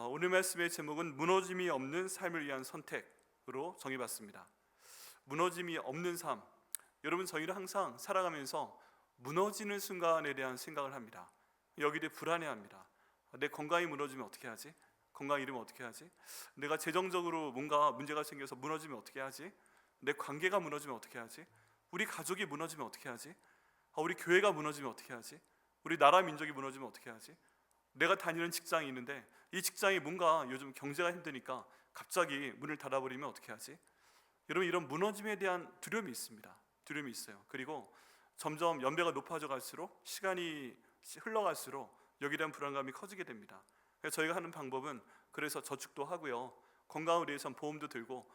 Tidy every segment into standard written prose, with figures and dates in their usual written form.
오늘 말씀의 제목은 무너짐이 없는 삶을 위한 선택으로 정해봤습니다. 무너짐이 없는 삶. 여러분, 저희는 항상 살아가면서 무너지는 순간에 대한 생각을 합니다. 여기에 대해 불안해합니다. 내 건강이 무너지면 어떻게 하지? 건강 잃으면 어떻게 하지? 내가 재정적으로 뭔가 문제가 생겨서 무너지면 어떻게 하지? 내 관계가 무너지면 어떻게 하지? 우리 가족이 무너지면 어떻게 하지? 우리 교회가 무너지면 어떻게 하지? 우리 나라 민족이 무너지면 어떻게 하지? 내가 다니는 직장이 있는데 이 직장이 뭔가 요즘 경제가 힘드니까 갑자기 문을 닫아버리면 어떻게 하지? 여러분, 이런 무너짐에 대한 두려움이 있습니다. 두려움이 있어요. 그리고 점점 연배가 높아져 갈수록, 시간이 흘러갈수록 여기에 대한 불안감이 커지게 됩니다. 그래서 저희가 하는 방법은, 그래서 저축도 하고요, 건강을 위해선 보험도 들고,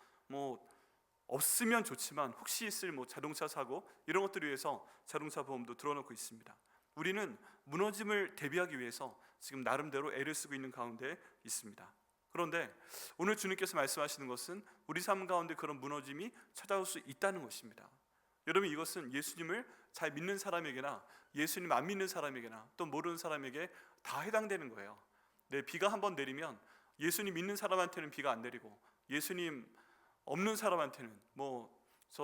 없으면 좋지만 혹시 있을 자동차 사고 이런 것들을 위해서 자동차 보험도 들어놓고 있습니다. 우리는 무너짐을 대비하기 위해서 지금 나름대로 애를 쓰고 있는 가운데 있습니다. 그런데 오늘 주님께서 말씀하시는 것은 우리 삶 가운데 그런 무너짐이 찾아올 수 있다는 것입니다. 여러분, 이것은 예수님을 잘 믿는 사람에게나 예수님 안 믿는 사람에게나 또 모르는 사람에게 다 해당되는 거예요. 비가 한번 내리면 예수님 믿는 사람한테는 비가 안 내리고, 예수님 없는 사람한테는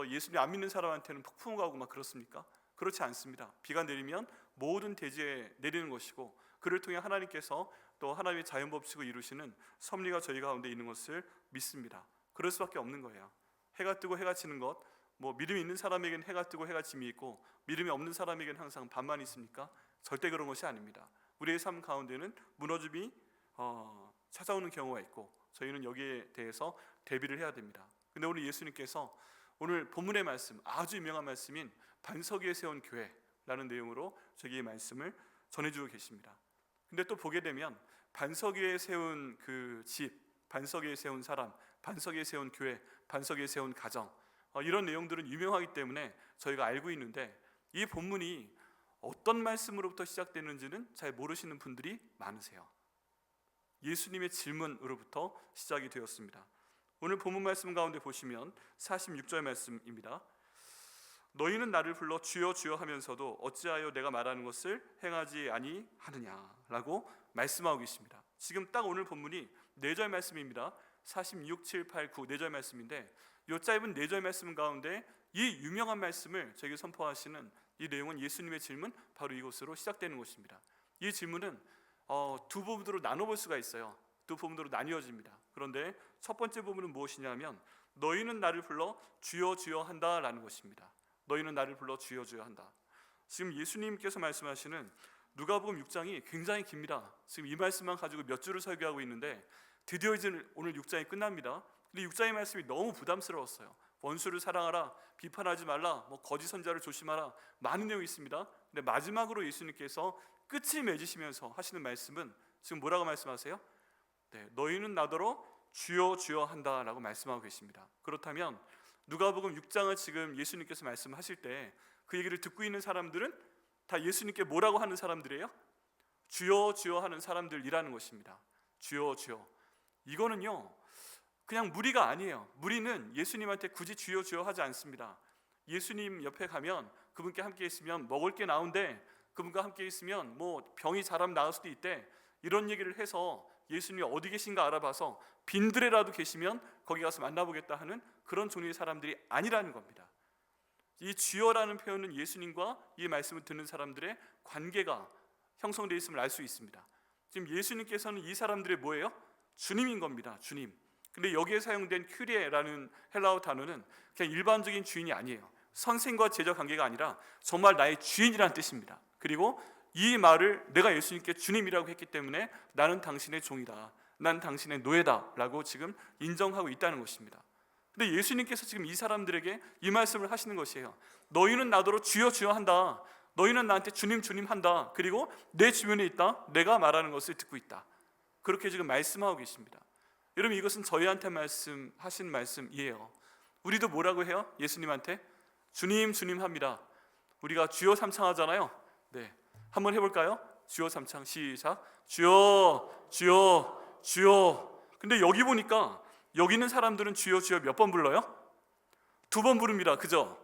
예수님 안 믿는 사람한테는 폭풍 가고 그렇습니까? 그렇지 않습니다. 비가 내리면 모든 대지에 내리는 것이고, 그를 통해 하나님께서 또 하나님의 자연법칙을 이루시는 섭리가 저희 가운데 있는 것을 믿습니다. 그럴 수밖에 없는 거예요. 해가 뜨고 해가 지는 것, 믿음이 있는 사람에게는 해가 뜨고 해가 짐이 있고, 믿음이 없는 사람에게는 항상 반만 있습니까? 절대 그런 것이 아닙니다. 우리의 삶 가운데는 무너짐이 찾아오는 경우가 있고, 저희는 여기에 대해서 대비를 해야 됩니다. 근데 오늘 예수님께서 오늘 본문의 말씀, 아주 유명한 말씀인 반석 위에 세운 교회라는 내용으로 저기 말씀을 전해주고 계십니다. 근데 또 보게 되면 반석 위에 세운 그 집, 반석 위에 세운 사람, 반석 위에 세운 교회, 반석 위에 세운 가정, 이런 내용들은 유명하기 때문에 저희가 알고 있는데, 이 본문이 어떤 말씀으로부터 시작되는지는 잘 모르시는 분들이 많으세요. 예수님의 질문으로부터 시작이 되었습니다. 오늘 본문 말씀 가운데 보시면 46절 말씀입니다. 너희는 나를 불러 주여 주여 하면서도 어찌하여 내가 말하는 것을 행하지 아니하느냐라고 말씀하고 계십니다. 지금 딱 오늘 본문이 4절 말씀입니다. 46, 7, 8, 9 4절 말씀인데, 이 짧은 4절 말씀 가운데 이 유명한 말씀을 저에게 선포하시는 이 내용은, 예수님의 질문, 바로 이것으로 시작되는 것입니다. 이 질문은 두 부분으로 나눠볼 수가 있어요. 두 부분으로 나뉘어집니다. 그런데 첫 번째 부분은 무엇이냐면, 너희는 나를 불러 주여 주여 한다라는 것입니다. 너희는 나를 불러 주여 주여 한다. 지금 예수님께서 말씀하시는 누가복음 6장이 굉장히 깁니다. 지금 이 말씀만 가지고 몇 줄을 설교하고 있는데 드디어 이제 오늘 6장이 끝납니다. 근데 6장의 말씀이 너무 부담스러웠어요. 원수를 사랑하라, 비판하지 말라, 거짓 선자를 조심하라, 많은 내용이 있습니다. 근데 마지막으로 예수님께서 끝을 맺으시면서 하시는 말씀은 지금 뭐라고 말씀하세요? 너희는 나더러 주여 주여 한다라고 말씀하고 계십니다. 그렇다면 누가복음 6장을 지금 예수님께서 말씀하실 때 그 얘기를 듣고 있는 사람들은 다 예수님께 뭐라고 하는 사람들이에요? 주여 주여 하는 사람들이라는 것입니다. 주여 주여. 이거는요, 그냥 무리가 아니에요. 무리는 예수님한테 굳이 주여 주여 하지 않습니다. 예수님 옆에 가면, 그분께 함께 있으면 먹을 게 나온대, 그분과 함께 있으면 병이 사람 나을 수도 있대, 이런 얘기를 해서 예수님이 어디 계신가 알아봐서 빈들에라도 계시면 거기 가서 만나보겠다 하는 그런 종류의 사람들이 아니라는 겁니다. 이 주여라는 표현은 예수님과 이 말씀을 듣는 사람들의 관계가 형성되어 있음을 알 수 있습니다. 지금 예수님께서는 이 사람들의 뭐예요? 주님인 겁니다. 주님. 근데 여기에 사용된 큐리에라는 헬라어 단어는 그냥 일반적인 주인이 아니에요. 선생과 제자 관계가 아니라 정말 나의 주인이라는 뜻입니다. 그리고 이 말을 내가 예수님께 주님이라고 했기 때문에 나는 당신의 종이다, 난 당신의 노예다 라고 지금 인정하고 있다는 것입니다. 근데 예수님께서 지금 이 사람들에게 이 말씀을 하시는 것이에요. 너희는 나더러 주여 주여 한다. 너희는 나한테 주님 주님 한다. 그리고 내 주변에 있다. 내가 말하는 것을 듣고 있다. 그렇게 지금 말씀하고 계십니다. 여러분, 이것은 저희한테 말씀하신 말씀이에요. 우리도 뭐라고 해요? 예수님한테 주님 주님 합니다. 우리가 주여 삼창하잖아요. 한번 해볼까요? 주여 삼창 시작. 주여 주여 주여. 근데 여기 보니까 여기 있는 사람들은 주여 주여 몇 번 불러요? 2번 부릅니다. 그죠?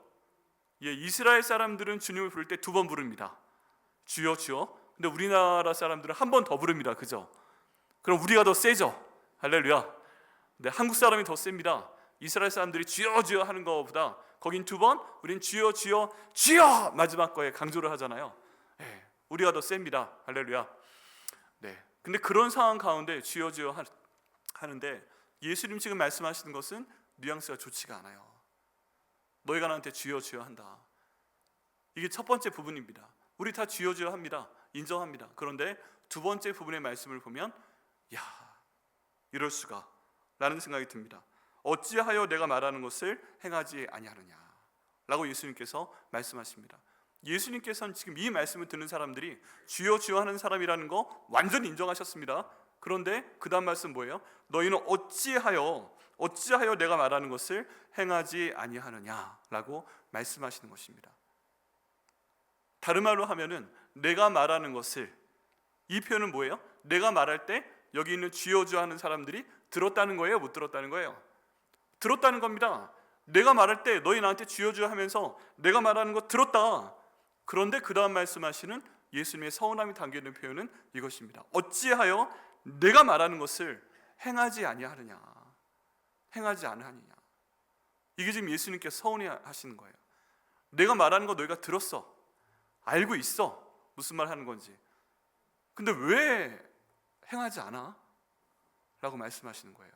이스라엘 사람들은 주님을 부를 때 2번 부릅니다. 주여 주여. 근데 우리나라 사람들은 한 번 더 부릅니다. 그죠? 그럼 우리가 더 세죠. 할렐루야. 네, 한국 사람이 더 셉니다. 이스라엘 사람들이 주여 주여 하는 것보다 거긴 2번 우린 주여 주여 주여 마지막 거에 강조를 하잖아요. 네, 우리가 더 셉니다. 할렐루야. 네, 근데 그런 상황 가운데 주여 주여 하는데 예수님 지금 말씀하시는 것은 뉘앙스가 좋지가 않아요. 너희가 나한테 주여 주여 한다. 이게 첫 번째 부분입니다. 우리 다 주여 주여 합니다. 인정합니다. 그런데 두 번째 부분의 말씀을 보면 야, 이럴 수가 라는 생각이 듭니다. 어찌하여 내가 말하는 것을 행하지 아니하느냐 라고 예수님께서 말씀하십니다. 예수님께서는 지금 이 말씀을 듣는 사람들이 주여 주여 하는 사람이라는 거 완전히 인정하셨습니다. 그런데 그 다음 말씀 뭐예요? 너희는 어찌하여 내가 말하는 것을 행하지 아니하느냐 라고 말씀하시는 것입니다. 다른 말로 하면은 내가 말하는 것을, 이 표현은 뭐예요? 내가 말할 때 여기 있는 주여 주여 하는 사람들이 들었다는 거예요? 못 들었다는 거예요? 들었다는 겁니다. 내가 말할 때 너희 나한테 주여 주여 하면서 내가 말하는 거 들었다. 그런데 그 다음 말씀하시는 예수님의 서운함이 담겨있는 표현은 이것입니다. 어찌하여 내가 말하는 것을 행하지 아니하느냐, 행하지 않으느냐. 이게 지금 예수님께서 서운해하시는 거예요. 내가 말하는 거 너희가 들었어, 알고 있어, 무슨 말 하는 건지. 근데 왜 행하지 않아? 라고 말씀하시는 거예요.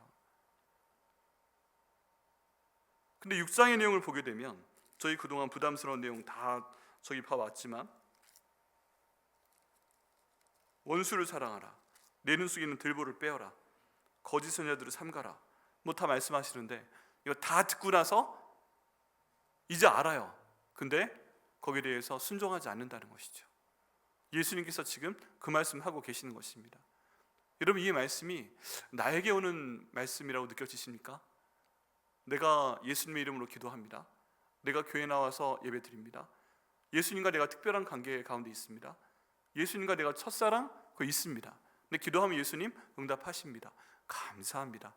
근데 6장의 내용을 보게 되면 저희 그동안 부담스러운 내용 다 저기 봐왔지만 원수를 사랑하라, 내 눈 속에 있는 들보를 빼어라, 거짓 선자들을 삼가라, 뭐 다 말씀하시는데 이거 다 듣고 나서 이제 알아요. 근데 거기에 대해서 순종하지 않는다는 것이죠. 예수님께서 지금 그 말씀하고 계시는 것입니다. 여러분, 이 말씀이 나에게 오는 말씀이라고 느껴지십니까? 내가 예수님의 이름으로 기도합니다. 내가 교회 나와서 예배드립니다. 예수님과 내가 특별한 관계 가운데 있습니다. 예수님과 내가 첫사랑 그거 있습니다. 근데 기도하면 예수님 응답하십니다. 감사합니다.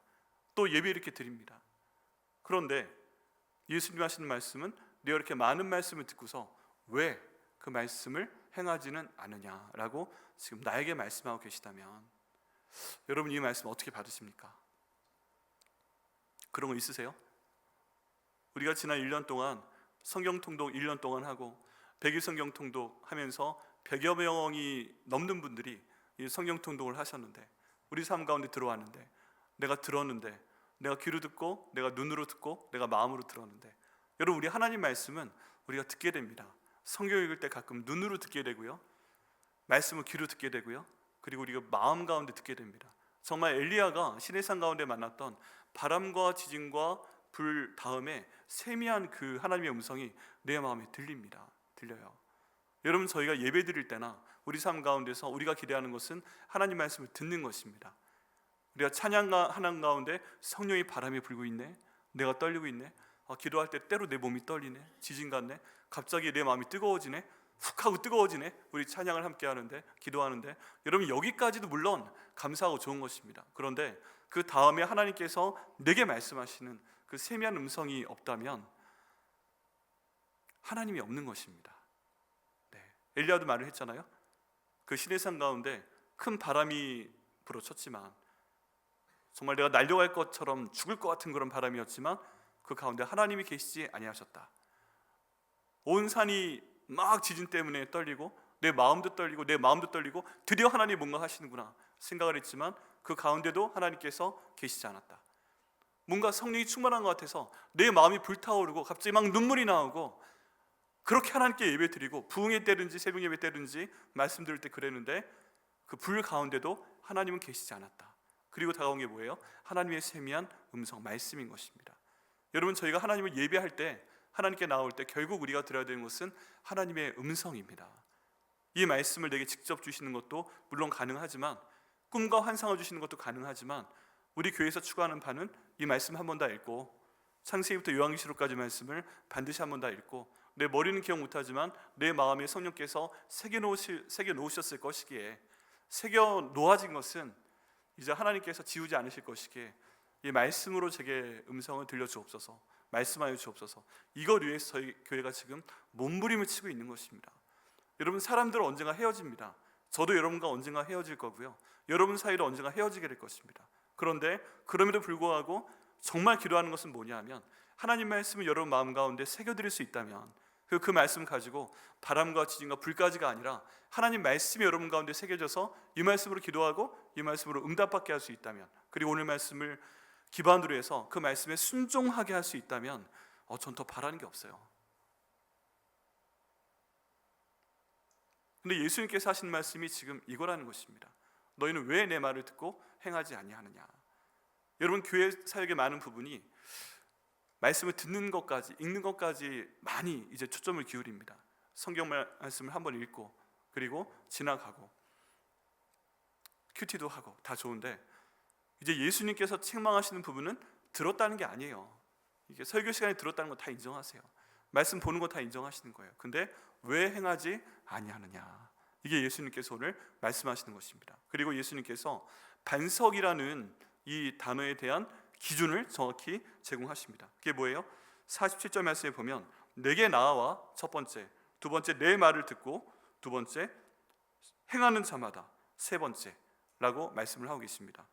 또 예배 이렇게 드립니다. 그런데 예수님 하시는 말씀은 내가 이렇게 많은 말씀을 듣고서 왜 그 말씀을 행하지는 않느냐라고 지금 나에게 말씀하고 계시다면 여러분, 이 말씀 어떻게 받으십니까? 그런 거 있으세요? 우리가 지난 1년 동안 성경 통독 1년 동안 하고 100일 성경 통독 하면서 100여 명이 넘는 분들이 이 성경 통독을 하셨는데 우리 삶 가운데 들어왔는데 내가 들었는데, 내가 귀로 듣고 내가 눈으로 듣고 내가 마음으로 들었는데, 여러분, 우리 하나님 말씀은 우리가 듣게 됩니다. 성경 읽을 때 가끔 눈으로 듣게 되고요, 말씀을 귀로 듣게 되고요, 그리고 우리가 마음 가운데 듣게 됩니다. 정말 엘리야가 시내산 가운데 만났던 바람과 지진과 불 다음에 세미한 그 하나님의 음성이 내 마음에 들려요. 여러분, 저희가 예배 드릴 때나 우리 삶 가운데서 우리가 기대하는 것은 하나님 말씀을 듣는 것입니다. 우리가 찬양하는 가운데 성령의 바람이 불고 있네, 내가 떨리고 있네, 기도할 때 때로 내 몸이 떨리네, 지진 같네, 갑자기 내 마음이 뜨거워지네, 훅 하고 뜨거워지네. 우리 찬양을 함께 하는데, 기도하는데, 여러분, 여기까지도 물론 감사하고 좋은 것입니다. 그런데 그 다음에 하나님께서 내게 말씀하시는 그 세미한 음성이 없다면 하나님이 없는 것입니다. 네. 엘리야도 말을 했잖아요. 그 시내산 가운데 큰 바람이 불어쳤지만, 정말 내가 날려갈 것처럼 죽을 것 같은 그런 바람이었지만 그 가운데 하나님이 계시지 아니하셨다. 온 산이 막 지진 때문에 떨리고 내 마음도 떨리고 드디어 하나님이 뭔가 하시는구나 생각을 했지만 그 가운데도 하나님께서 계시지 않았다. 뭔가 성령이 충만한 것 같아서 내 마음이 불타오르고 갑자기 막 눈물이 나오고 그렇게 하나님께 예배드리고 부흥회 때든지 새벽 예배 때든지 말씀 들을 때 그랬는데 그 불 가운데도 하나님은 계시지 않았다. 그리고 다가온 게 뭐예요? 하나님의 세미한 음성, 말씀인 것입니다. 여러분, 저희가 하나님을 예배할 때, 하나님께 나올 때 결국 우리가 들어야 되는 것은 하나님의 음성입니다. 이 말씀을 내게 직접 주시는 것도 물론 가능하지만, 꿈과 환상을 주시는 것도 가능하지만, 우리 교회에서 추구하는 바는 이 말씀 한 번 다 읽고 창세기부터 요한계시록까지 말씀을 반드시 한 번 다 읽고, 내 머리는 기억 못하지만 내 마음에 성령께서 새겨 놓으셨을 것이기에, 새겨 놓아진 것은 이제 하나님께서 지우지 않으실 것이기에 이 말씀으로 제게 음성을 들려주옵소서, 말씀하여 주옵소서. 이걸 위해서 저희 교회가 지금 몸부림을 치고 있는 것입니다. 여러분, 사람들은 언젠가 헤어집니다. 저도 여러분과 언젠가 헤어질 거고요. 여러분 사이로 언젠가 헤어지게 될 것입니다. 그런데 그럼에도 불구하고 정말 기도하는 것은 뭐냐면 하나님 말씀을 여러분 마음 가운데 새겨드릴 수 있다면 그 말씀 가지고 바람과 지진과 불까지가 아니라 하나님 말씀이 여러분 가운데 새겨져서 이 말씀으로 기도하고 이 말씀으로 응답받게 할 수 있다면, 그리고 오늘 말씀을 기반으로 해서 그 말씀에 순종하게 할 수 있다면 전 더 바라는 게 없어요. 근데 예수님께서 하신 말씀이 지금 이거라는 것입니다. 너희는 왜 내 말을 듣고 행하지 아니하느냐. 여러분, 교회 사역의 많은 부분이 말씀을 듣는 것까지, 읽는 것까지 많이 이제 초점을 기울입니다. 성경 말씀을 한번 읽고 그리고 지나가고 큐티도 하고 다 좋은데, 이제 예수님께서 책망하시는 부분은 들었다는 게 아니에요. 이게 설교 시간에 들었다는 거 다 인정하세요. 말씀 보는 거 다 인정하시는 거예요. 근데 왜 행하지 아니하느냐, 이게 예수님께서 오늘 말씀하시는 것입니다. 그리고 예수님께서 반석이라는 이 단어에 대한 기준을 정확히 제공하십니다. 그게 뭐예요? 47절 말씀에 보면 내게 나아와 첫 번째, 두 번째 내 말을 듣고, 두 번째 행하는 자마다, 세 번째라고 말씀을 하고 계십니다.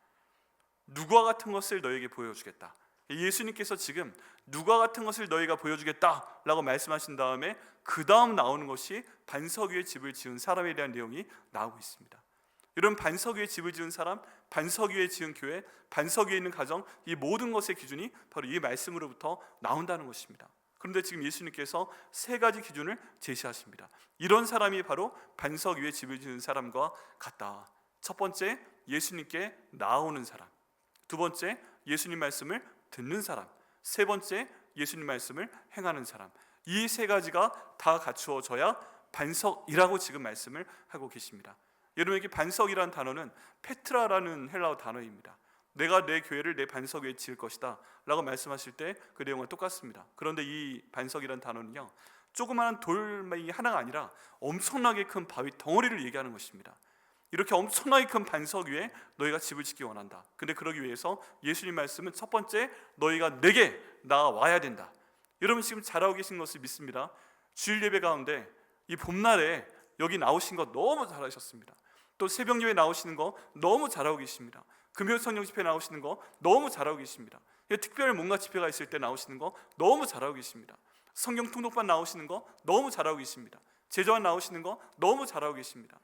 누구와 같은 것을 너에게 보여주겠다. 예수님께서 지금 누구와 같은 것을 너희가 보여주겠다라고 말씀하신 다음에 그 다음 나오는 것이 반석 위에 집을 지은 사람에 대한 내용이 나오고 있습니다. 이런 반석 위에 집을 지은 사람, 반석 위에 지은 교회, 반석 위에 있는 가정, 이 모든 것의 기준이 바로 이 말씀으로부터 나온다는 것입니다. 그런데 지금 예수님께서 세 가지 기준을 제시하십니다. 이런 사람이 바로 반석 위에 집을 지은 사람과 같다. 첫 번째, 예수님께 나아오는 사람. 두 번째, 예수님 말씀을 듣는 사람. 세 번째, 예수님 말씀을 행하는 사람. 이 세 가지가 다 갖추어져야 반석이라고 지금 말씀을 하고 계십니다. 여러분에게 반석이라는 단어는 페트라라는 헬라어 단어입니다. 내가 내 교회를 내 반석 위에 지을 것이다 라고 말씀하실 때 그 내용은 똑같습니다. 그런데 이 반석이라는 단어는요, 조그마한 돌이 하나가 아니라 엄청나게 큰 바위 덩어리를 얘기하는 것입니다. 이렇게 엄청나게 큰 반석 위에 너희가 집을 짓기 원한다. 근데 그러기 위해서 예수님 말씀은 첫 번째, 너희가 내게 나와야 된다. 여러분 지금 잘하고 계신 것을 믿습니다. 주일 예배 가운데 이 봄날에 여기 나오신 거 너무 잘하셨습니다. 또 새벽 예배 나오시는 거 너무 잘하고 계십니다. 금요 성령 집회 나오시는 거 너무 잘하고 계십니다. 특별 뭔가 집회가 있을 때 나오시는 거 너무 잘하고 계십니다. 성경 통독반 나오시는 거 너무 잘하고 계십니다. 제자반 나오시는 거 너무 잘하고 계십니다.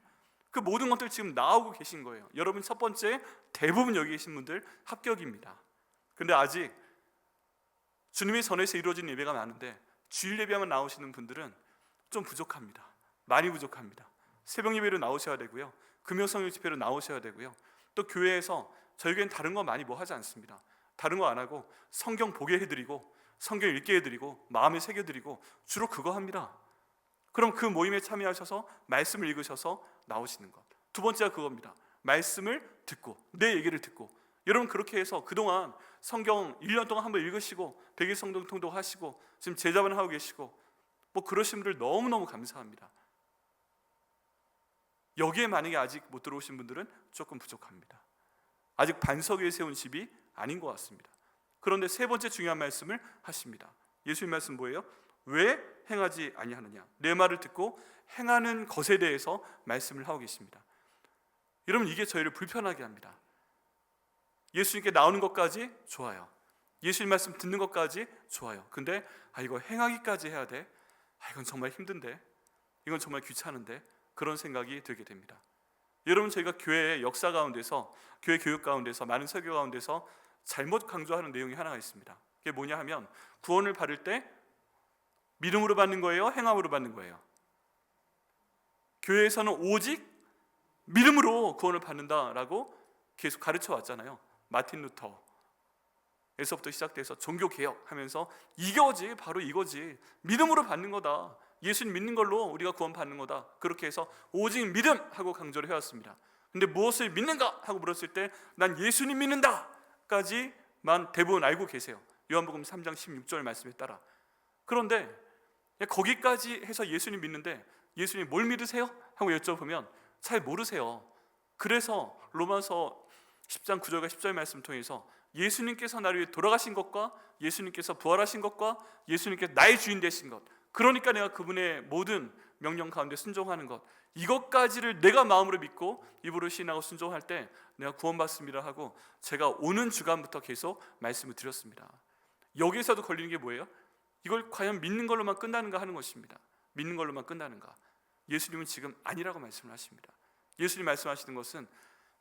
그 모든 것들 지금 나오고 계신 거예요. 여러분 첫 번째, 대부분 여기 계신 분들 합격입니다. 근데 아직 주님의 전에서 이루어진 예배가 많은데 주일 예배만 나오시는 분들은 좀 부족합니다. 많이 부족합니다. 새벽 예배로 나오셔야 되고요, 금요 성령 집회로 나오셔야 되고요, 또 교회에서 저희 교회는 다른 거 많이 뭐 하지 않습니다. 다른 거 안 하고 성경 보게 해드리고 성경 읽게 해드리고 마음에 새겨드리고 주로 그거 합니다. 그럼 그 모임에 참여하셔서 말씀을 읽으셔서 나오시는 것. 두 번째가 그겁니다. 말씀을 듣고 내 얘기를 듣고. 여러분 그렇게 해서 그동안 성경 1년 동안 한번 읽으시고 100일 성경 통독하시고 지금 제자반 하고 계시고 뭐 그러신 분들 너무너무 감사합니다. 여기에 만약에 아직 못 들어오신 분들은 조금 부족합니다. 아직 반석 위에 세운 집이 아닌 것 같습니다. 그런데 세 번째 중요한 말씀을 하십니다. 예수님 말씀 뭐예요? 왜 행하지 아니하느냐, 내 말을 듣고 행하는 것에 대해서 말씀을 하고 계십니다. 여러분 이게 저희를 불편하게 합니다. 예수님께 나오는 것까지 좋아요. 예수님 말씀 듣는 것까지 좋아요. 근데 이거 행하기까지 해야 돼? 이건 정말 힘든데, 이건 정말 귀찮은데, 그런 생각이 들게 됩니다. 여러분 저희가 교회의 역사 가운데서, 교회 교육 가운데서, 많은 설교 가운데서 잘못 강조하는 내용이 하나가 있습니다. 그게 뭐냐 하면 구원을 받을 때 믿음으로 받는 거예요? 행함으로 받는 거예요? 교회에서는 오직 믿음으로 구원을 받는다라고 계속 가르쳐 왔잖아요. 마틴 루터에서부터 시작돼서 종교개혁 하면서 이거지, 바로 이거지, 믿음으로 받는 거다, 예수님 믿는 걸로 우리가 구원 받는 거다, 그렇게 해서 오직 믿음 하고 강조를 해왔습니다. 근데 무엇을 믿는가 하고 물었을 때 난 예수님 믿는다 까지만 대부분 알고 계세요. 요한복음 3장 16절 말씀에 따라. 그런데 거기까지 해서 예수님 믿는데 예수님 뭘 믿으세요? 하고 여쭤보면 잘 모르세요. 그래서 로마서 10장 9절과 10절 말씀 통해서 예수님께서 나를 위해 돌아가신 것과 예수님께서 부활하신 것과 예수님께서 나의 주인 되신 것, 그러니까 내가 그분의 모든 명령 가운데 순종하는 것, 이것까지를 내가 마음으로 믿고 입으로 시인하고 순종할 때 내가 구원받습니다 하고 제가 오는 주간부터 계속 말씀을 드렸습니다. 여기서도 걸리는 게 뭐예요? 이걸 과연 믿는 걸로만 끝나는가 하는 것입니다. 믿는 걸로만 끝나는가? 예수님은 지금 아니라고 말씀을 하십니다. 예수님 말씀하시는 것은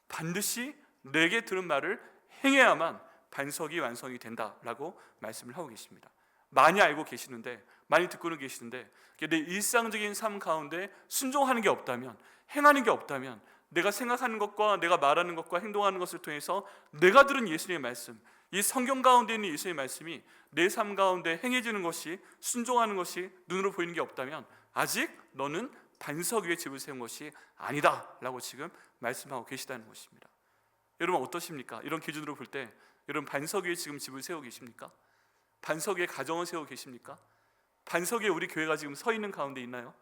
반드시 내게 들은 말을 행해야만 반석이 완성이 된다라고 말씀을 하고 계십니다. 많이 알고 계시는데, 많이 듣고는 계시는데 내 일상적인 삶 가운데 순종하는 게 없다면, 행하는 게 없다면, 내가 생각하는 것과 내가 말하는 것과 행동하는 것을 통해서 내가 들은 예수님의 말씀, 이 성경 가운데 있는 예수님의 말씀이 내 삶 가운데 행해지는 것이, 순종하는 것이 눈으로 보이는 게 없다면 아직 너는 반석 위에 집을 세운 것이 아니다 라고 지금 말씀하고 계시다는 것입니다. 여러분 어떠십니까? 이런 기준으로 볼 때 여러분 반석 위에 지금 집을 세우고 계십니까? 반석 위에 가정을 세우고 계십니까? 반석 위에 우리 교회가 지금 서 있는 가운데 있나요?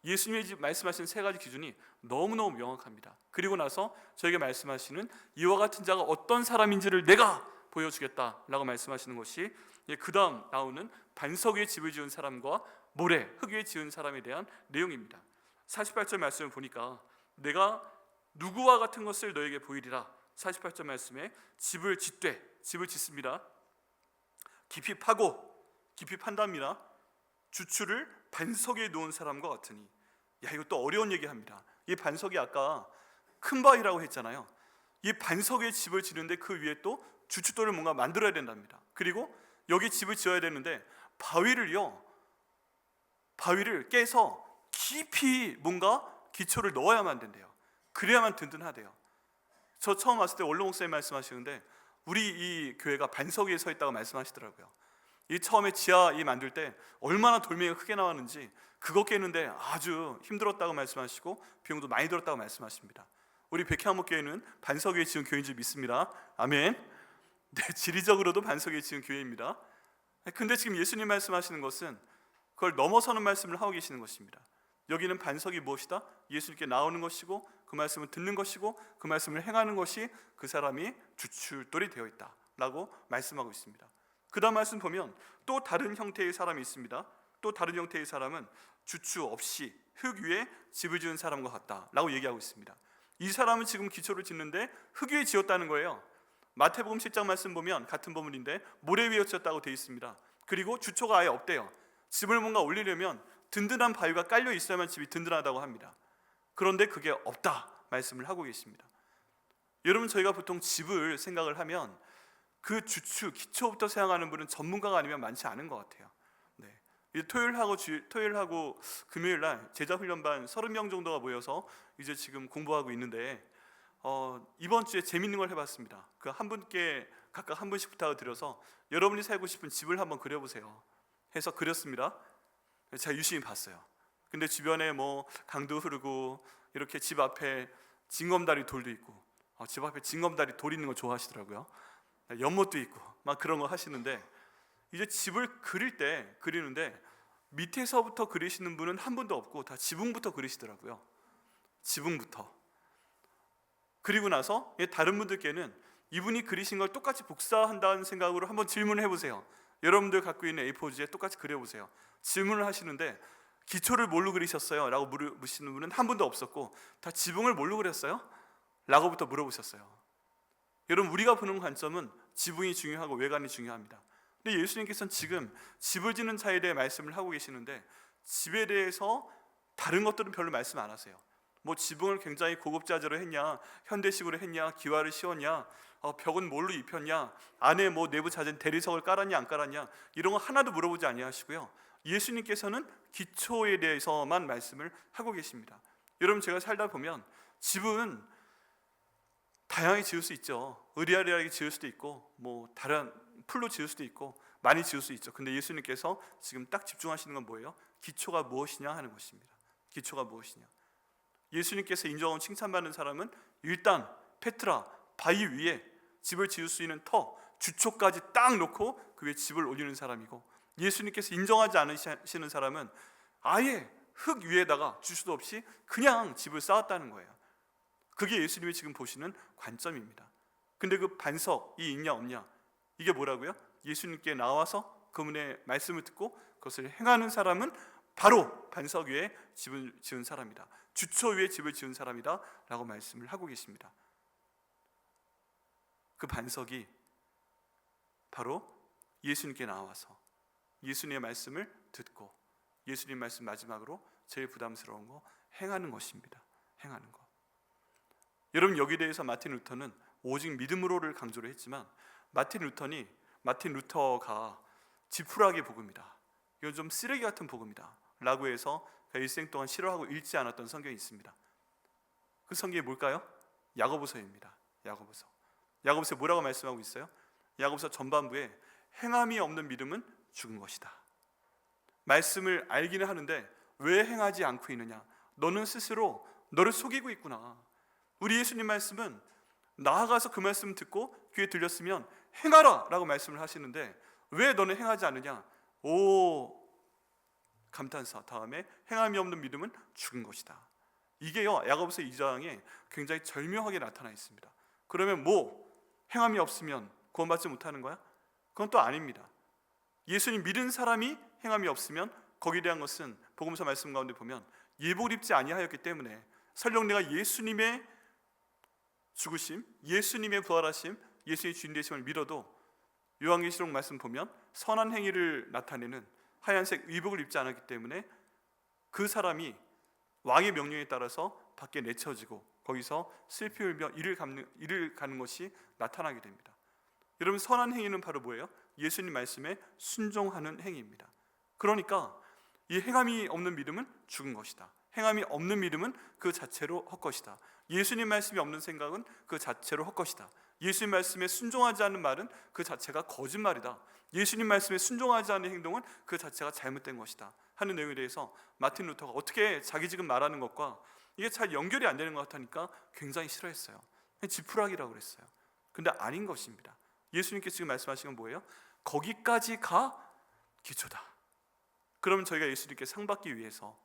예수님이 말씀하신 세 가지 기준이 너무너무 명확합니다. 그리고 나서 저에게 말씀하시는 이와 같은 자가 어떤 사람인지를 내가 보여주겠다라고 말씀하시는 것이 그 다음 나오는 반석 위에 집을 지은 사람과 모래, 흙 위에 지은 사람에 대한 내용입니다. 48절 말씀을 보니까 내가 누구와 같은 것을 너에게 보이리라. 48절 말씀에 집을 짓습니다. 깊이 파고, 깊이 판답니다. 주추를 반석에 놓은 사람과 같으니. 야, 이거 또 어려운 얘기합니다. 이 반석이 아까 큰 바위라고 했잖아요. 이 반석에 집을 지는데 그 위에 또 주춧돌을 뭔가 만들어야 된답니다. 그리고 여기 집을 지어야 되는데 바위를 깨서 깊이 뭔가 기초를 넣어야만 된대요. 그래야만 든든하대요. 저 처음 왔을 때 원로 목사님 말씀하시는데 우리 이 교회가 반석 위에 서 있다고 말씀하시더라고요. 이 처음에 지하 만들 때 얼마나 돌멩이가 크게 나왔는지 그거 깨는데 아주 힘들었다고 말씀하시고 비용도 많이 들었다고 말씀하십니다. 우리 백향목교회는 반석 위에 지은 교회인 줄 믿습니다. 아멘. 네, 지리적으로도 반석 위에 지은 교회입니다. 근데 지금 예수님 말씀하시는 것은 그걸 넘어서는 말씀을 하고 계시는 것입니다. 여기는 반석이 무엇이다? 예수님께 나오는 것이고 그 말씀을 듣는 것이고 그 말씀을 행하는 것이 그 사람이 주춧돌이 되어 있다라고 말씀하고 있습니다. 그 다음 말씀 보면 또 다른 형태의 사람이 있습니다. 또 다른 형태의 사람은 주추 없이 흙 위에 집을 지은 사람과 같다라고 얘기하고 있습니다. 이 사람은 지금 기초를 짓는데 흙 위에 지었다는 거예요. 마태복음 7장 말씀 보면 같은 본문인데 모래 위에 지었다고 되어 있습니다. 그리고 주초가 아예 없대요. 집을 뭔가 올리려면 든든한 바위가 깔려 있어야만 집이 든든하다고 합니다. 그런데 그게 없다 말씀을 하고 계십니다. 여러분 저희가 보통 집을 생각을 하면 그 주추, 기초부터 생각하는 분은 전문가가 아니면 많지 않은 것 같아요. 네. 토요일하고 금요일날 제자훈련반 30명 정도가 모여서 이제 지금 공부하고 있는데 이번 주에 재밌는 걸 해봤습니다. 그 한 분께 각각 한 분씩 부탁을 드려서 여러분이 살고 싶은 집을 한번 그려보세요 해서 그렸습니다. 제가 유심히 봤어요. 근데 주변에 뭐 강도 흐르고 이렇게 집 앞에 징검다리 돌도 있고 집 앞에 징검다리 돌 있는 거 좋아하시더라고요. 연못도 있고 막 그런 거 하시는데 이제 집을 그리는데 밑에서부터 그리시는 분은 한 분도 없고 다 지붕부터 그리시더라고요. 지붕부터. 그리고 나서 다른 분들께는 이분이 그리신 걸 똑같이 복사한다는 생각으로 한번 질문을 해보세요. 여러분들 갖고 있는 A4지에 똑같이 그려보세요. 질문을 하시는데 기초를 뭘로 그리셨어요? 라고 물으시는 분은 한 분도 없었고 다 지붕을 뭘로 그렸어요? 라고부터 물어보셨어요. 여러분 우리가 보는 관점은 지붕이 중요하고 외관이 중요합니다. 근데 예수님께서는 지금 집을 짓는 자에 대해 말씀을 하고 계시는데 집에 대해서 다른 것들은 별로 말씀 안 하세요. 뭐 지붕을 굉장히 고급자재로 했냐, 현대식으로 했냐, 기와를 씌웠냐, 벽은 뭘로 입혔냐, 안에 뭐 내부 자재는 대리석을 깔았냐 안 깔았냐 이런 거 하나도 물어보지 아니하시고요. 예수님께서는 기초에 대해서만 말씀을 하고 계십니다. 여러분 제가 살다 보면 집은 다양하게 지을 수 있죠. 의리아리하게 지을 수도 있고 뭐 다른 풀로 지을 수도 있고 많이 지을 수 있죠. 근데 예수님께서 지금 딱 집중하시는 건 뭐예요? 기초가 무엇이냐 하는 것입니다. 기초가 무엇이냐. 예수님께서 인정하고 칭찬받는 사람은 일단 페트라, 바위 위에 집을 지을 수 있는 터, 주초까지 딱 놓고 그 위에 집을 올리는 사람이고 예수님께서 인정하지 않으시는 사람은 아예 흙 위에다가 주추도 없이 그냥 집을 쌓았다는 거예요. 그게 예수님이 지금 보시는 관점입니다. 근데 그 반석이 있냐 없냐 이게 뭐라고요? 예수님께 나와서 그분의 말씀을 듣고 그것을 행하는 사람은 바로 반석 위에 집을 지은 사람이다, 주초 위에 집을 지은 사람이다 라고 말씀을 하고 계십니다. 그 반석이 바로 예수님께 나와서 예수님의 말씀을 듣고 예수님 말씀 마지막으로 제일 부담스러운 거 행하는 것입니다. 행하는 것. 여러분, 여기에 대해서 마틴 루터는 오직 믿음으로를 강조를 했지만 마틴 루터가 지푸라기 복음이다, 이건 좀 쓰레기 같은 복음이다 라고 해서 일생 동안 싫어하고 읽지 않았던 성경이 있습니다. 그 성경이 뭘까요? 야고보서입니다. 야고보서 뭐라고 말씀하고 있어요? 야고보서 전반부에 행함이 없는 믿음은 죽은 것이다. 말씀을 알기는 하는데 왜 행하지 않고 있느냐? 너는 스스로 너를 속이고 있구나. 우리 예수님 말씀은 나아가서 그 말씀 듣고 귀에 들렸으면 행하라 라고 말씀을 하시는데 왜 너는 행하지 않느냐? 오 감탄사 다음에 행함이 없는 믿음은 죽은 것이다. 이게요, 야고보서 2장에 굉장히 절묘하게 나타나 있습니다. 그러면 뭐 행함이 없으면 구원받지 못하는 거야? 그건 또 아닙니다. 예수님 믿은 사람이 행함이 없으면 거기에 대한 것은 복음서 말씀 가운데 보면 예복을 입지 아니하였기 때문에 설령 내가 예수님의 죽으심, 예수님의 부활하심, 예수님의 주인 되심을 믿어도 요한계시록 말씀 보면 선한 행위를 나타내는 하얀색 의복을 입지 않았기 때문에 그 사람이 왕의 명령에 따라서 밖에 내쳐지고 거기서 슬피 울며 이를 가는 것이 나타나게 됩니다. 여러분, 선한 행위는 바로 뭐예요? 예수님 말씀에 순종하는 행위입니다. 그러니까 이 행함이 없는 믿음은 죽은 것이다. 행함이 없는 믿음은 그 자체로 헛것이다. 예수님 말씀이 없는 생각은 그 자체로 헛것이다. 예수님 말씀에 순종하지 않는 말은 그 자체가 거짓말이다. 예수님 말씀에 순종하지 않는 행동은 그 자체가 잘못된 것이다 하는 내용에 대해서 마틴 루터가 어떻게 자기 지금 말하는 것과 이게 잘 연결이 안 되는 것 같으니까 굉장히 싫어했어요. 지푸라기라고 그랬어요. 근데 아닌 것입니다. 예수님께서 지금 말씀하신 건 뭐예요? 거기까지 가 기초다. 그러면 저희가 예수님께 상 받기 위해서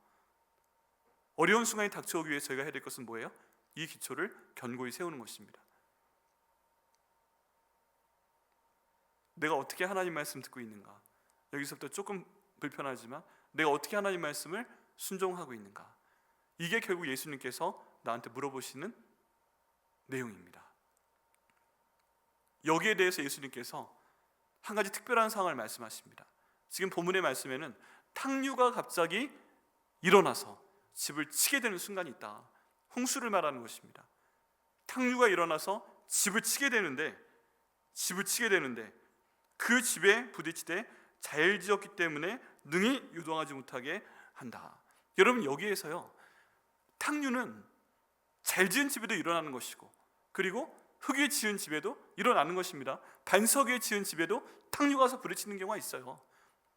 어려운 순간이 닥쳐오기 위해 저희가 해야 될 것은 뭐예요? 이 기초를 견고히 세우는 것입니다. 내가 어떻게 하나님 말씀 듣고 있는가? 여기서부터 조금 불편하지만 내가 어떻게 하나님 말씀을 순종하고 있는가? 이게 결국 예수님께서 나한테 물어보시는 내용입니다. 여기에 대해서 예수님께서 한 가지 특별한 상황을 말씀하십니다. 지금 본문의 말씀에는 탕류가 갑자기 일어나서 집을 치게 되는 순간이 있다. 홍수를 말하는 것입니다. 탕류가 일어나서 집을 치게 되는데 그 집에 부딪히되 잘 지었기 때문에 능히 유동하지 못하게 한다. 여러분, 여기에서요, 탕류는 잘 지은 집에도 일어나는 것이고 그리고 흙에 지은 집에도 일어나는 것입니다. 반석 위에 지은 집에도 탕류가 와서 부딪히는 경우가 있어요.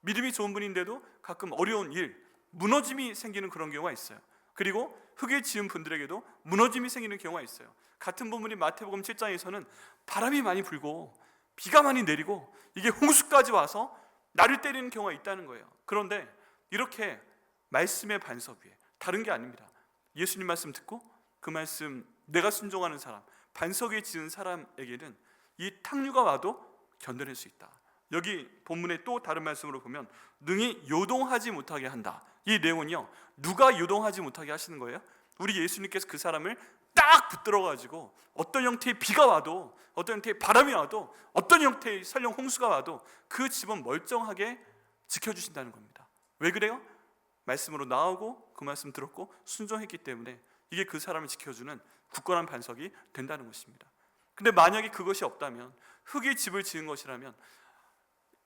믿음이 좋은 분인데도 가끔 어려운 일, 무너짐이 생기는 그런 경우가 있어요. 그리고 흙에 지은 분들에게도 무너짐이 생기는 경우가 있어요. 같은 본문인 마태복음 7장에서는 바람이 많이 불고 비가 많이 내리고 이게 홍수까지 와서 나를 때리는 경우가 있다는 거예요. 그런데 이렇게 말씀의 반석 위에, 다른 게 아닙니다. 예수님 말씀 듣고 그 말씀 내가 순종하는 사람, 반석 위에 지은 사람에게는 이 탕류가 와도 견뎌낼 수 있다. 여기 본문의 또 다른 말씀으로 보면 능히 요동하지 못하게 한다. 이 내용은요, 누가 요동하지 못하게 하시는 거예요? 우리 예수님께서 그 사람을 딱 붙들어 가지고 어떤 형태의 비가 와도, 어떤 형태의 바람이 와도, 어떤 형태의 설령 홍수가 와도 그 집은 멀쩡하게 지켜주신다는 겁니다. 왜 그래요? 말씀으로 나오고 그 말씀 들었고 순종했기 때문에 이게 그 사람을 지켜주는 굳건한 반석이 된다는 것입니다. 근데 만약에 그것이 없다면, 흙의 집을 지은 것이라면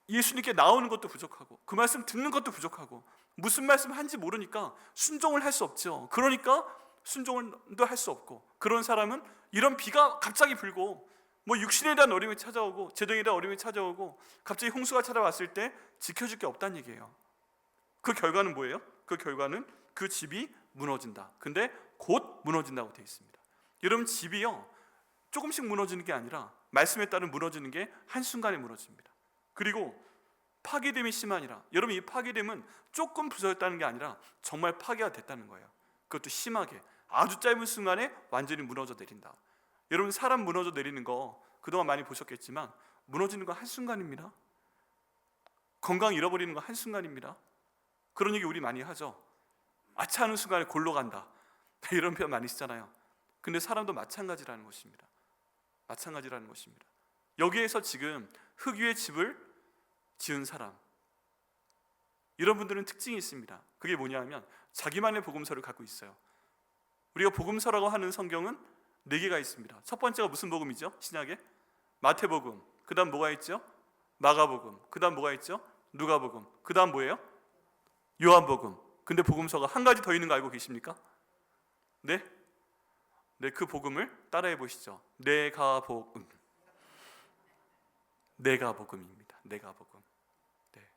예수님께 나오는 것도 부족하고 그 말씀 듣는 것도 부족하고 무슨 말씀 하는지 모르니까 순종을 할 수 없죠. 그러니까 순종도 할 수 없고, 그런 사람은 이런 비가 갑자기 불고 뭐 육신에 대한 어려움이 찾아오고 재정에 대한 어려움이 찾아오고 갑자기 홍수가 찾아왔을 때 지켜줄 게 없다는 얘기예요. 그 결과는 뭐예요? 그 결과는 그 집이 무너진다. 근데 곧 무너진다고 되어 있습니다. 여러분, 집이요, 조금씩 무너지는 게 아니라 말씀에 따른 무너지는 게 한순간에 무너집니다. 그리고 파괴됨이 심하니라. 여러분, 이 파괴됨은 조금 부서졌다는 게 아니라 정말 파괴가 됐다는 거예요. 그것도 심하게 아주 짧은 순간에 완전히 무너져 내린다. 여러분, 사람 무너져 내리는 거 그동안 많이 보셨겠지만 무너지는 거 한순간입니다. 건강 잃어버리는 거 한순간입니다. 그런 얘기 우리 많이 하죠. 아차하는 순간에 골로 간다, 이런 표현 많이 쓰잖아요. 근데 사람도 마찬가지라는 것입니다. 마찬가지라는 것입니다. 여기에서 지금 흙 위에 집을 지은 사람, 이런 분들은 특징이 있습니다. 그게 뭐냐면 자기만의 복음서를 갖고 있어요. 우리가 복음서라고 하는 성경은 4개가 있습니다. 첫 번째가 무슨 복음이죠? 신약에 마태복음, 그 다음 뭐가 있죠? 마가복음, 그 다음 뭐가 있죠? 누가복음, 그 다음 뭐예요? 요한복음. 근데 복음서가 한 가지 더 있는 거 알고 계십니까? 네? 그 복음을 따라해 보시죠. 내가복음. 내가복음입니다. 내가복음. 네.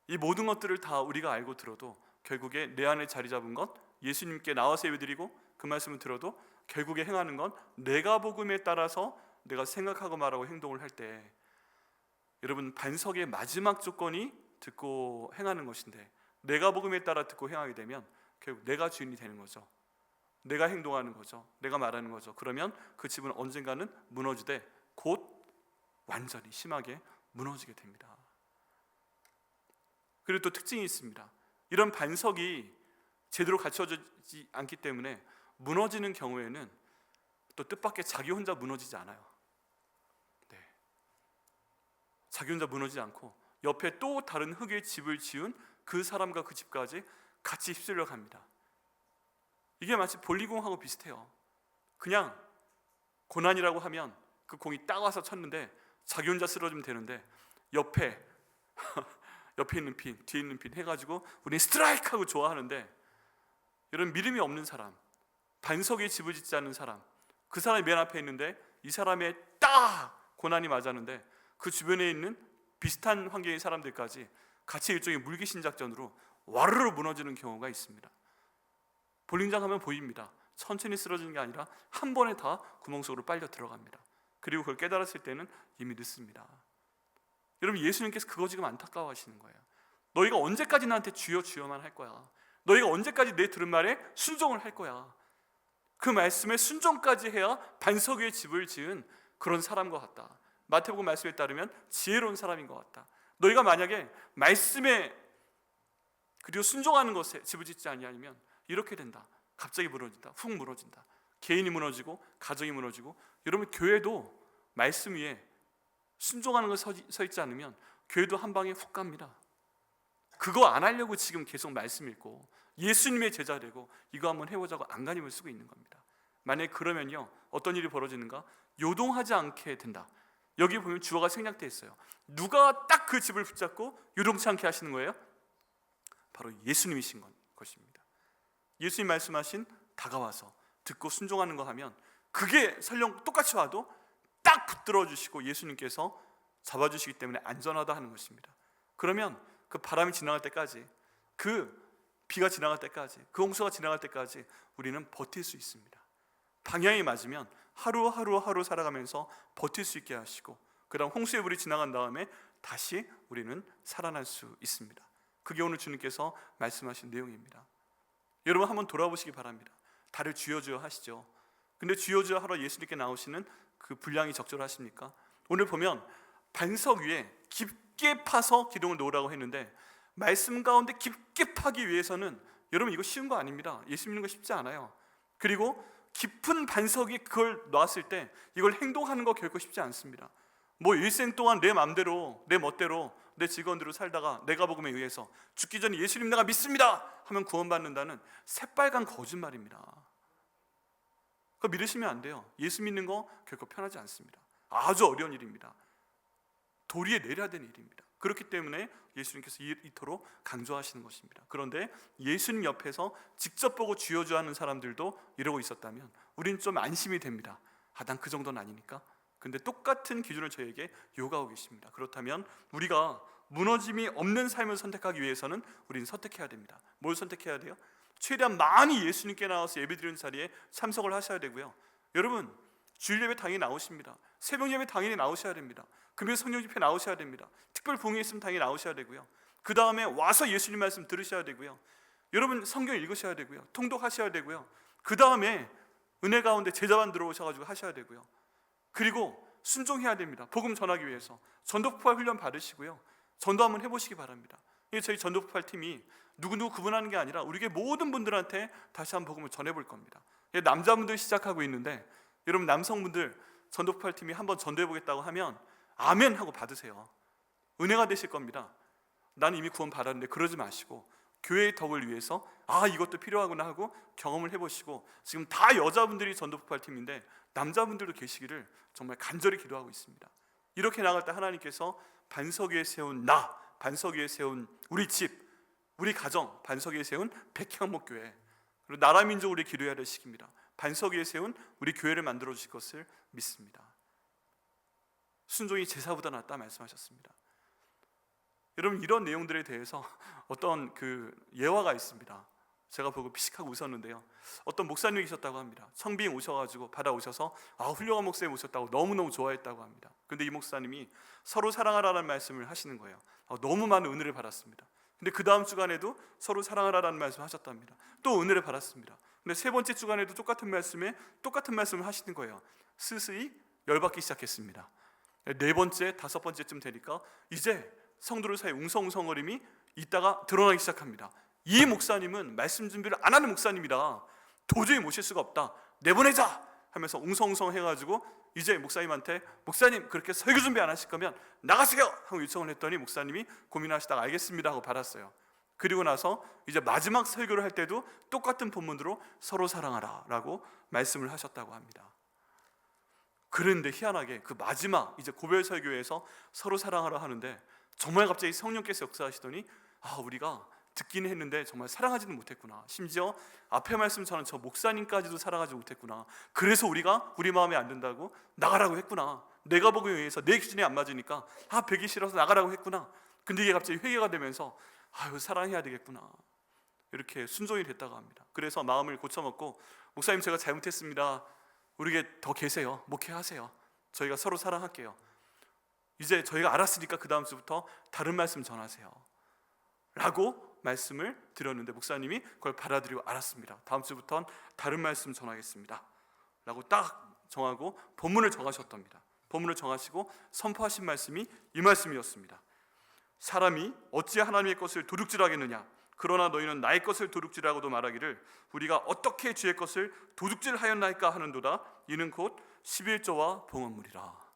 이 모든 것들을 다 우리가 알고 들어도 결국에 내 안에 자리 잡은 것, 예수님께 나와서 예배드리고 그 말씀을 들어도 결국에 행하는 건 내가복음에 따라서 내가 생각하고 말하고 행동을 할 때, 여러분, 반석의 마지막 조건이 듣고 행하는 것인데, 내가복음에 따라 듣고 행하게 되면 결국 내가 주인이 되는 거죠. 내가 행동하는 거죠. 내가 말하는 거죠. 그러면 그 집은 언젠가는 무너지되 곧 완전히 심하게 무너지게 됩니다. 그리고 또 특징이 있습니다. 이런 반석이 제대로 갖춰지지 않기 때문에 무너지는 경우에는 또 뜻밖의 자기 혼자 무너지지 않아요. 네. 자기 혼자 무너지지 않고 옆에 또 다른 흙의 집을 지은 그 사람과 그 집까지 같이 휩쓸려 갑니다. 이게 마치 볼리공하고 비슷해요. 그냥 고난이라고 하면 그 공이 딱 와서 쳤는데 자기 혼자 쓰러지면 되는데, 옆에 있는 핀, 뒤에 있는 핀 해가지고 우리 스트라이크 하고 좋아하는데, 이런 믿음이 없는 사람, 반석에 집을 짓지 않는 사람, 그 사람이 맨 앞에 있는데 이 사람의 딱 고난이 맞았는데 그 주변에 있는 비슷한 환경의 사람들까지 같이 일종의 물귀신 작전으로 와르르 무너지는 경우가 있습니다. 볼링장 하면 보입니다. 천천히 쓰러지는 게 아니라 한 번에 다 구멍 속으로 빨려 들어갑니다. 그리고 그걸 깨달았을 때는 이미 늦습니다. 여러분, 예수님께서 그거 지금 안타까워하시는 거예요. 너희가 언제까지 나한테 주여 주여만 할 거야? 너희가 언제까지 내 들은 말에 순종을 할 거야? 그 말씀에 순종까지 해야 반석 위에 집을 지은 그런 사람과 같다. 마태복음 말씀에 따르면 지혜로운 사람인 것 같다. 너희가 만약에 말씀에 그리고 순종하는 것에 집을 짓지 아니하면 이렇게 된다. 갑자기 무너진다. 훅 무너진다. 개인이 무너지고 가정이 무너지고, 여러분, 교회도 말씀 위에 순종하는 거 서 있지 않으면 교회도 한 방에 훅 갑니다. 그거 안 하려고 지금 계속 말씀 읽고 예수님의 제자 되고 이거 한번 해보자고 안간힘을 쓰고 있는 겁니다. 만약에 그러면요, 어떤 일이 벌어지는가? 요동하지 않게 된다. 여기 보면 주어가 생략되어 있어요. 누가 딱 그 집을 붙잡고 요동치 않게 하시는 거예요? 바로 예수님이신 것입니다. 예수님 말씀하신 다가와서 듣고 순종하는 거 하면 그게 설령 똑같이 와도 딱 붙들어 주시고 예수님께서 잡아주시기 때문에 안전하다 하는 것입니다. 그러면 그 바람이 지나갈 때까지, 그 비가 지나갈 때까지, 그 홍수가 지나갈 때까지 우리는 버틸 수 있습니다. 방향이 맞으면 하루 살아가면서 버틸 수 있게 하시고, 그 다음 홍수의 불이 지나간 다음에 다시 우리는 살아날 수 있습니다. 그게 오늘 주님께서 말씀하신 내용입니다. 여러분, 한번 돌아보시기 바랍니다. 다들 주여 주여 하시죠. 근데 주여 주여 하러 예수님께 나오시는 그 분량이 적절하십니까? 오늘 보면 반석 위에 깊게 파서 기둥을 놓으라고 했는데, 말씀 가운데 깊게 파기 위해서는, 여러분, 이거 쉬운 거 아닙니다. 예수 믿는 거 쉽지 않아요. 그리고 깊은 반석이 그걸 놨을 때 이걸 행동하는 거 결코 쉽지 않습니다. 뭐 일생 동안 내 맘대로, 내 멋대로, 내 직원대로 살다가 내가복음에 의해서 죽기 전에 예수님 내가 믿습니다 하면 구원받는다는 새빨간 거짓말입니다. 그거 믿으시면 안 돼요. 예수 믿는 거 결코 편하지 않습니다. 아주 어려운 일입니다. 도리에 내려야 되는 일입니다. 그렇기 때문에 예수님께서 이토록 강조하시는 것입니다. 그런데 예수님 옆에서 직접 보고 주여 주여 하는 사람들도 이러고 있었다면 우리는 좀 안심이 됩니다. 난 그 정도는 아니니까. 근데 똑같은 기준을 저에게 요구하고 계십니다. 그렇다면 우리가 무너짐이 없는 삶을 선택하기 위해서는 우리는 선택해야 됩니다. 뭘 선택해야 돼요? 최대한 많이 예수님께 나와서 예배드리는 자리에 참석을 하셔야 되고요. 여러분, 주일 예배 당연히 나오십니다. 새벽 예배 당연히 나오셔야 됩니다. 금요 성령 집회 나오셔야 됩니다. 특별 봉헌 있으면 당연히 나오셔야 되고요. 그 다음에 와서 예수님 말씀 들으셔야 되고요. 여러분, 성경 읽으셔야 되고요. 통독하셔야 되고요. 그 다음에 은혜 가운데 제자반 들어오셔가지고 하셔야 되고요. 그리고 순종해야 됩니다. 복음 전하기 위해서 전도 폭발 훈련 받으시고요. 전도 한번 해보시기 바랍니다. 이게 저희 전도폭발 팀이 누구누구 구분하는 게 아니라 우리에게 모든 분들한테 다시 한번 복음을 전해볼 겁니다. 남자분들 시작하고 있는데 여러분 남성분들 전도폭발 팀이 한번 전도해보겠다고 하면 아멘 하고 받으세요. 은혜가 되실 겁니다. 나는 이미 구원 받았는데 그러지 마시고 교회의 덕을 위해서 이것도 필요하구나 하고 경험을 해보시고, 지금 다 여자분들이 전도폭발 팀인데 남자분들도 계시기를 정말 간절히 기도하고 있습니다. 이렇게 나갈 때 하나님께서 반석 위에 세운 나, 반석 위에 세운 우리 집, 우리 가정, 반석 위에 세운 백향목교회, 그리고 나라 민족 우리 기도해야 될 시기입니다. 반석 위에 세운 우리 교회를 만들어 주실 것을 믿습니다. 순종이 제사보다 낫다 말씀하셨습니다. 여러분, 이런 내용들에 대해서 어떤 예화가 있습니다. 제가 보고 피식하고 웃었는데요. 어떤 목사님이 계셨다고 합니다. 청빙 오셔가지고 받아오셔서 훌륭한 목사님 오셨다고 너무너무 좋아했다고 합니다. 근데 이 목사님이 서로 사랑하라는 말씀을 하시는 거예요. 너무 많은 은혜를 받았습니다. 근데 그 다음 주간에도 서로 사랑하라는 말씀을 하셨답니다. 또 은혜를 받았습니다. 근데 세 번째 주간에도 똑같은 말씀을 하시는 거예요. 스스이 열받기 시작했습니다. 네 번째, 다섯 번째쯤 되니까 이제 성도들 사이에 웅성웅성거림이 있다가 드러나기 시작합니다. 이 목사님은 말씀 준비를 안 하는 목사님이다, 도저히 모실 수가 없다, 내보내자 하면서 웅성웅성 해가지고 이제 목사님한테 목사님 그렇게 설교 준비 안 하실 거면 나가세요 하고 요청을 했더니 목사님이 고민하시다가 알겠습니다 하고 받았어요. 그리고 나서 이제 마지막 설교를 할 때도 똑같은 본문으로 서로 사랑하라 라고 말씀을 하셨다고 합니다. 그런데 희한하게 그 마지막 이제 고별 설교에서 서로 사랑하라 하는데 정말 갑자기 성령께서 역사하시더니 우리가 듣기는 했는데 정말 사랑하지는 못했구나, 심지어 앞에 말씀 전한 저 목사님까지도 사랑하지 못했구나, 그래서 우리가 우리 마음에 안 든다고 나가라고 했구나, 내가 보기에 의해서 내 기준에 안 맞으니까 배기 싫어서 나가라고 했구나. 근데 이게 갑자기 회개가 되면서 사랑해야 되겠구나, 이렇게 순종이 됐다고 합니다. 그래서 마음을 고쳐먹고 목사님 제가 잘못했습니다, 우리에게 더 계세요, 목회하세요, 저희가 서로 사랑할게요, 이제 저희가 알았으니까 그 다음 주부터 다른 말씀 전하세요 라고 말씀을 드렸는데 목사님이 그걸 받아들이고 알았습니다, 다음 주부터는 다른 말씀 전하겠습니다 라고 딱 정하고 본문을 정하셨답니다. 본문을 정하시고 선포하신 말씀이 이 말씀이었습니다. 사람이 어찌 하나님의 것을 도둑질하겠느냐, 그러나 너희는 나의 것을 도둑질하고도 말하기를 우리가 어떻게 주의 것을 도둑질하였나이까 하는도다. 이는 곧 11조와 봉헌물이라.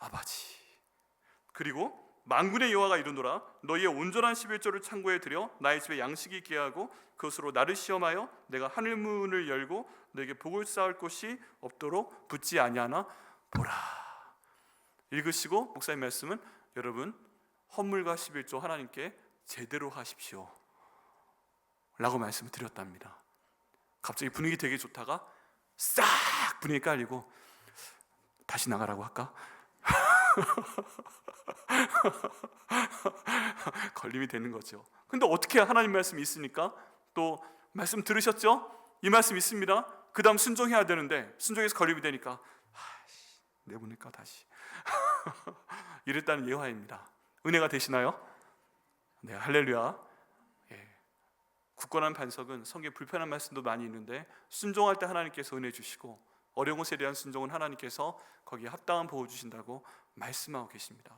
아버지, 그리고 만군의 여호와가 이르노라, 너희의 온전한 11조를 창고에 들여 나의 집에 양식이 있게 하고 그것으로 나를 시험하여 내가 하늘문을 열고 너에게 복을 쌓을 곳이 없도록 붙지 아니하나 보라. 읽으시고 목사님 말씀은 여러분 헌물과 11조 하나님께 제대로 하십시오 라고 말씀을 드렸답니다. 갑자기 분위기 되게 좋다가 싹 분위기 깔리고 다시 나가라고 할까? 걸림이 되는 거죠. 근데 어떻게 하나님 말씀이 있으니까 또 말씀 들으셨죠? 이 말씀 있습니다. 그 다음 순종해야 되는데 순종해서 걸림이 되니까 내보낼까 다시 이랬다는 예화입니다. 은혜가 되시나요? 네, 할렐루야. 굳건한 반석은 성경에 불편한 말씀도 많이 있는데 순종할 때 하나님께서 은혜 주시고 어려운 것에 대한 순종은 하나님께서 거기에 합당한 보호 주신다고 말씀하고 계십니다.